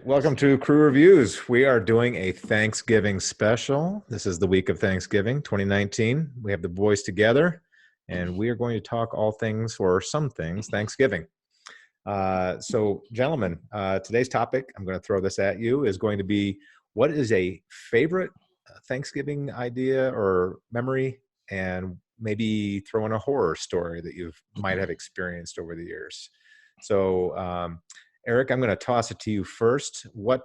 Welcome to Crew Reviews. We are doing a Thanksgiving special. This is the week of Thanksgiving 2019. We have the boys together, and we are going to talk all things, or some things, Thanksgiving. Gentlemen, today's topic, I'm going to throw this at you, is going to be what is a favorite Thanksgiving idea or memory, and maybe throw in a horror story that you might have experienced over the years. Eric, I'm going to toss it to you first. What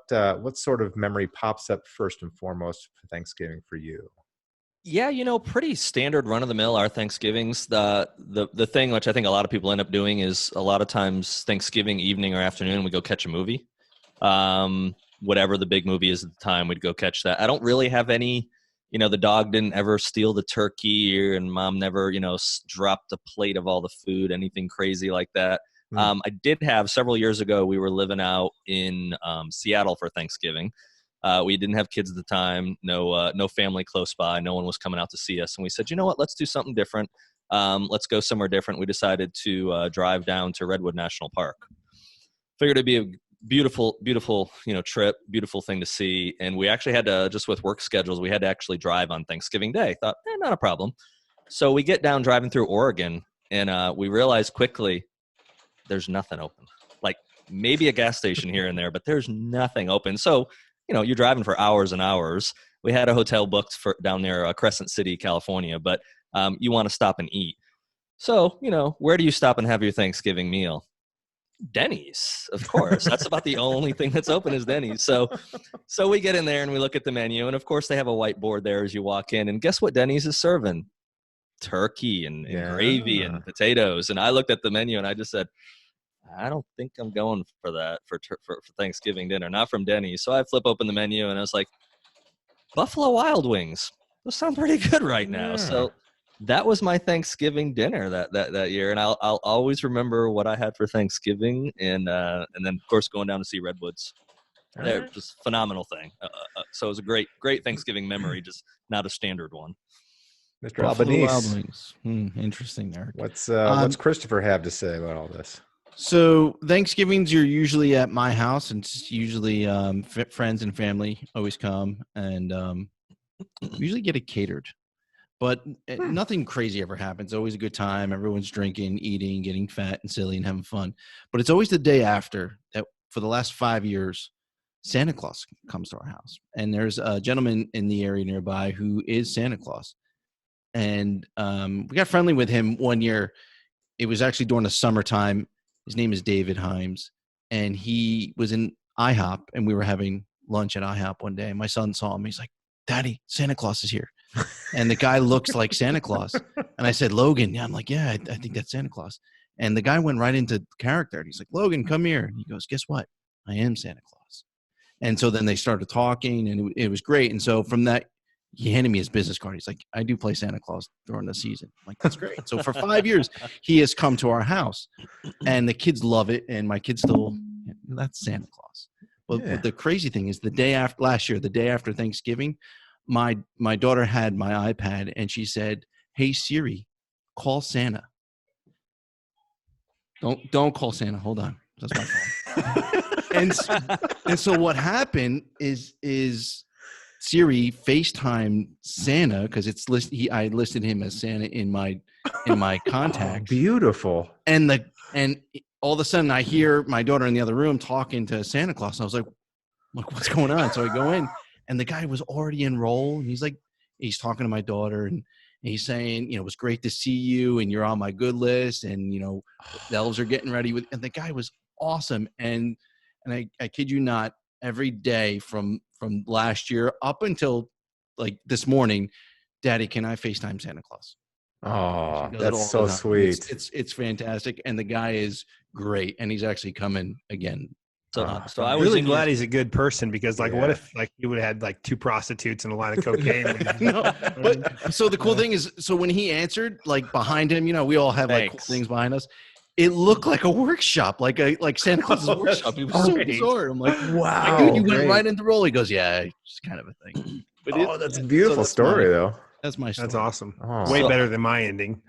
sort of memory pops up first and foremost for Thanksgiving for you? Yeah, pretty standard run of the mill. Our Thanksgivings, the thing which I think a lot of people end up doing is a lot of times Thanksgiving evening or afternoon we go catch a movie. Whatever the big movie is at the time, we'd go catch that. I don't really have any. The dog didn't ever steal the turkey, and mom never dropped a plate of all the food, anything crazy like that. I did have several years ago, we were living out in Seattle for Thanksgiving. We didn't have kids at the time, no family close by. No one was coming out to see us. And we said, you know what, let's do something different. Let's go somewhere different. We decided to drive down to Redwood National Park. Figured it'd be a beautiful, beautiful, trip, beautiful thing to see. And we actually had to, just with work schedules, we had to actually drive on Thanksgiving Day. Thought, not a problem. So we get down driving through Oregon, and we realized quickly, there's nothing open. Like maybe a gas station here and there, but there's nothing open. So, you're driving for hours and hours. We had a hotel booked for down there, Crescent City, California, but you want to stop and eat. So, where do you stop and have your Thanksgiving meal? Denny's, of course. That's about the only thing that's open is Denny's. So we get in there and we look at the menu, and of course they have a whiteboard there as you walk in. And guess what Denny's is serving? Turkey and gravy and potatoes. And I looked at the menu and I just said, I don't think I'm going for that for Thanksgiving dinner, not from Denny's. So I flip open the menu and I was like, Buffalo Wild Wings. Those sound pretty good right now. Yeah. So that was my Thanksgiving dinner that year. And I'll always remember what I had for Thanksgiving. And then of course going down to see Redwoods. They're just a phenomenal thing. So it was a great Thanksgiving memory, just not a standard one. Mr. Albanese. Wild Wings. Interesting, Eric. What's Christopher have to say about all this? So Thanksgivings, you're usually at my house, and it's usually friends and family always come, and usually get it catered. But nothing crazy ever happens. Always a good time. Everyone's drinking, eating, getting fat and silly and having fun. But it's always the day after that. For the last 5 years, Santa Claus comes to our house, and there's a gentleman in the area nearby who is Santa Claus. And we got friendly with him one year. It was actually during the summertime. His name is David Himes, and he was in IHOP, and we were having lunch at IHOP one day. And my son saw him. He's like, Daddy, Santa Claus is here. And the guy looks like Santa Claus. And I said, Logan. Yeah, I'm like, yeah, I think that's Santa Claus. And the guy went right into character. And he's like, Logan, come here. And he goes, guess what? I am Santa Claus. And so then they started talking, and it was great. And so from that, he handed me his business card. He's like, I do play Santa Claus during the season. I'm like, that's great. So for 5 years, he has come to our house, and the kids love it. And my kids still, that's Santa Claus. But the crazy thing is the day after last year, the day after Thanksgiving, my daughter had my iPad, and she said, hey, Siri, call Santa. Don't call Santa. Hold on. That's my phone. and so what happened is Siri FaceTime Santa, because I listed him as Santa in my contacts. Oh, beautiful. And all of a sudden I hear my daughter in the other room talking to Santa Claus. And I was like, what's going on? So I go in, and the guy was already enrolled. And he's talking to my daughter, and he's saying, it was great to see you, and you're on my good list, and the elves are getting ready and the guy was awesome. And I kid you not, every day from last year up until like this morning, Daddy, can I FaceTime Santa Claus? Oh, that's so sweet. It's fantastic. And the guy is great. And he's actually coming again. So I was really glad he's a good person, because what if he would have had 2 prostitutes and a line of cocaine? No, but so the cool thing is, so when he answered, behind him, we all have cool things behind us. It looked like a workshop, like Santa Claus's workshop. It was so bizarre. I'm like, wow. Dude, you went right into the role. He goes, yeah, it's kind of a thing. But that's a beautiful story, though. That's my story. That's awesome. Oh. Way better than my ending.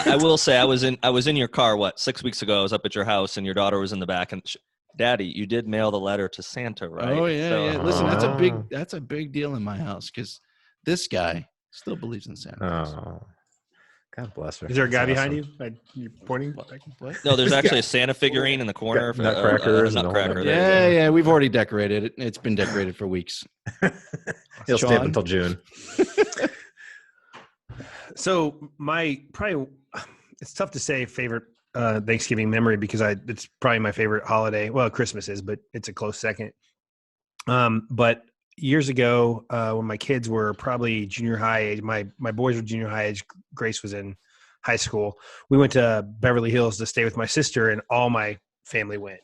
I will say I was in your car, 6 weeks ago. I was up at your house, and your daughter was in the back, and Daddy, you did mail the letter to Santa, right? Oh yeah, So, yeah. Listen, that's a big deal in my house because this guy still believes in Santa Claus. Oh, God bless her. Is there a guy That's behind awesome. you? You're pointing. What? No, there's actually a Santa figurine in the corner. Got nutcrackers a and the whole nutcracker. bit. There you go. Yeah, yeah. We've already decorated it. It's been decorated for weeks. He'll stay up Sean? until June. So it's tough to say favorite Thanksgiving memory because it's probably my favorite holiday. Well, Christmas is, but it's a close second. But years ago, when my kids were probably junior high age, my boys were junior high age. Grace was in high school. We went to Beverly Hills to stay with my sister, and all my family went.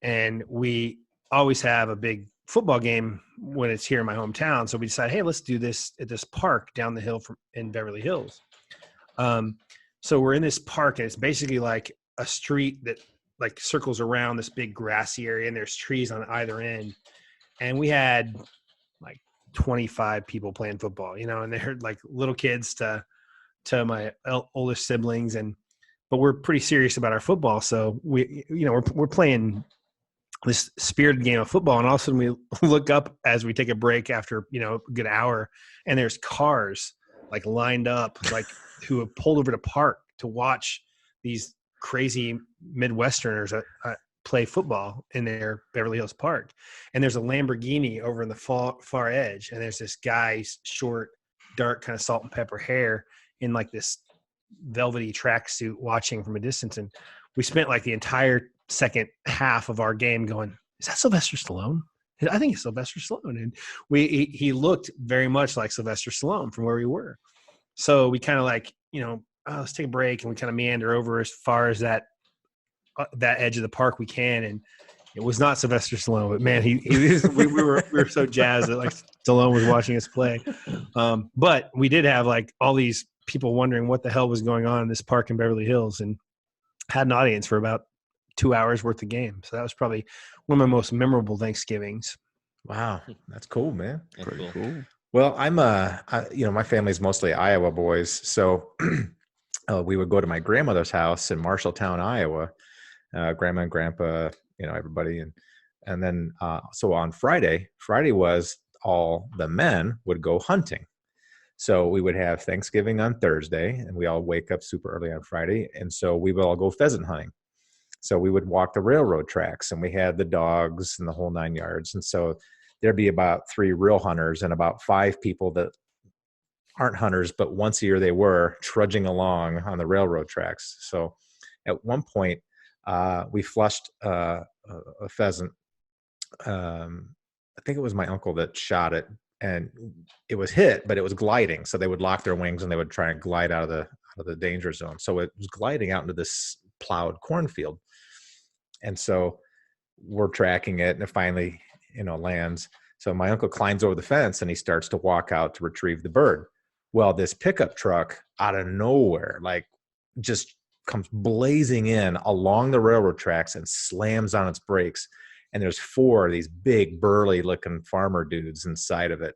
And we always have a big football game when it's here in my hometown. So we decided, hey, let's do this at this park down the hill in Beverly Hills. So we're in this park, and it's basically like a street that like circles around this big grassy area, and there's trees on either end. And we had like 25 people playing football, and they're like little kids to my oldest siblings, but we're pretty serious about our football. So we're playing this spirited game of football, and all of a sudden we look up as we take a break after a good hour, and there's cars like lined up, like who have pulled over to park to watch these crazy Midwesterners play football in their Beverly Hills park. And there's a Lamborghini over in the far edge, and there's this guy's short, dark kind of salt and pepper hair in like this velvety tracksuit watching from a distance. And we spent like the entire second half of our game going, is that Sylvester Stallone? I think it's Sylvester Stallone. And he looked very much like Sylvester Stallone from where we were. So we kind of like, let's take a break, and we kind of meander over as far as that edge of the park we can. And it was not Sylvester Stallone, but man, we were so jazzed that like Stallone was watching us play. But we did have like all these people wondering what the hell was going on in this park in Beverly Hills, and had an audience for about 2 hours worth of game. So that was probably one of my most memorable Thanksgivings. Wow, that's cool, man. Pretty cool. Well, my family's mostly Iowa boys, so we would go to my grandmother's house in Marshalltown, Iowa. Grandma and grandpa, everybody, and then so on Friday was all the men would go hunting. So we would have Thanksgiving on Thursday, and we all wake up super early on Friday, and so we would all go pheasant hunting. So we would walk the railroad tracks, and we had the dogs and the whole 9 yards. And so there'd be about 3 real hunters and about 5 people that aren't hunters, but once a year they were trudging along on the railroad tracks. So at one point, we flushed a pheasant. I think it was my uncle that shot it, and it was hit, but it was gliding. So they would lock their wings and they would try and glide out of the danger zone. So it was gliding out into this plowed cornfield. And so we're tracking it, and it finally, lands. So my uncle climbs over the fence and he starts to walk out to retrieve the bird. Well, this pickup truck out of nowhere, like just comes blazing in along the railroad tracks and slams on its brakes. And there's 4 of these big burly looking farmer dudes inside of it.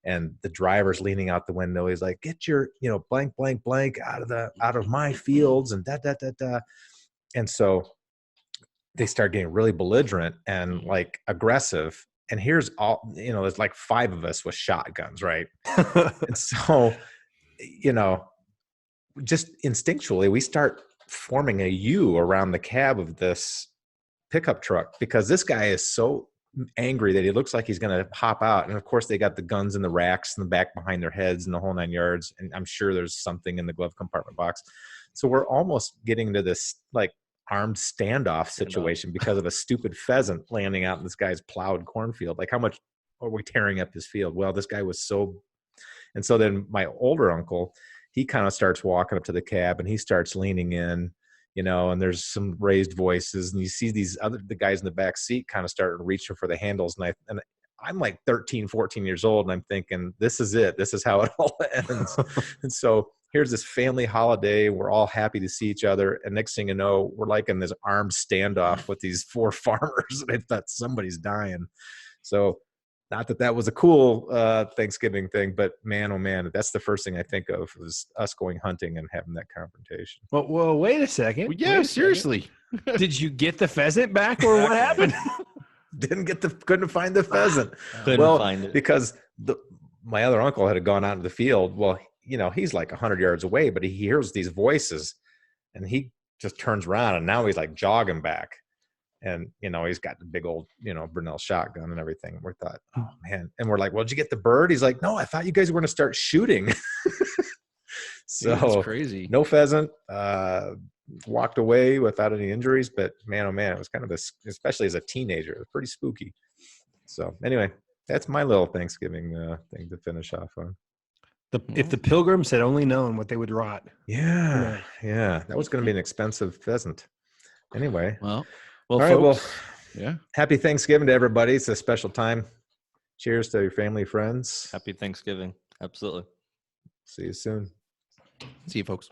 And the driver's leaning out the window. He's like, get your, blank, blank, blank out of my fields and da. And so they start getting really belligerent and like aggressive. And here's all, there's like 5 of us with shotguns, right? And so, just instinctually, we start forming a U around the cab of this pickup truck because this guy is so angry that he looks like he's going to pop out. And of course, they got the guns in the racks in the back behind their heads and the whole 9 yards. And I'm sure there's something in the glove compartment box. So we're almost getting to this like armed standoff situation because of a stupid pheasant landing out in this guy's plowed cornfield. Like, how much are we tearing up his field? Well, this guy was so. And so then my older uncle, he kind of starts walking up to the cab and he starts leaning in, and there's some raised voices, and you see the guys in the back seat kind of start reaching for the handles. And I'm like 13, 14 years old, and I'm thinking, this is it. This is how it all ends. And so here's this family holiday. We're all happy to see each other. And next thing you know, we're like in this armed standoff with these 4 farmers. And I thought somebody's dying. So not that that was a cool Thanksgiving thing, but man, oh man, that's the first thing I think of was us going hunting and having that confrontation. Well, wait a second. Well, Wait yeah, a seriously. second. Did you get the pheasant back, or what happened? Couldn't find the pheasant. Couldn't find it. Because my other uncle had gone out into the field. Well, you know, he's like 100 yards away, but he hears these voices and he just turns around and now he's like jogging back. And, you know, he's got the big old, you know, Brunel shotgun and everything. We thought, oh man. And we're like, well, did you get the bird? He's like, no, I thought you guys were going to start shooting. So Dude, that's crazy. no pheasant, walked away without any injuries, but man, oh man, it was kind of especially as a teenager, it was pretty spooky. So anyway, that's my little Thanksgiving thing to finish off on. If the Pilgrims had only known what they would rot. Yeah. That was going to be an expensive pheasant. Anyway. Well, all right. Well, yeah. Happy Thanksgiving to everybody. It's a special time. Cheers to your family, friends. Happy Thanksgiving. Absolutely. See you soon. See you, folks.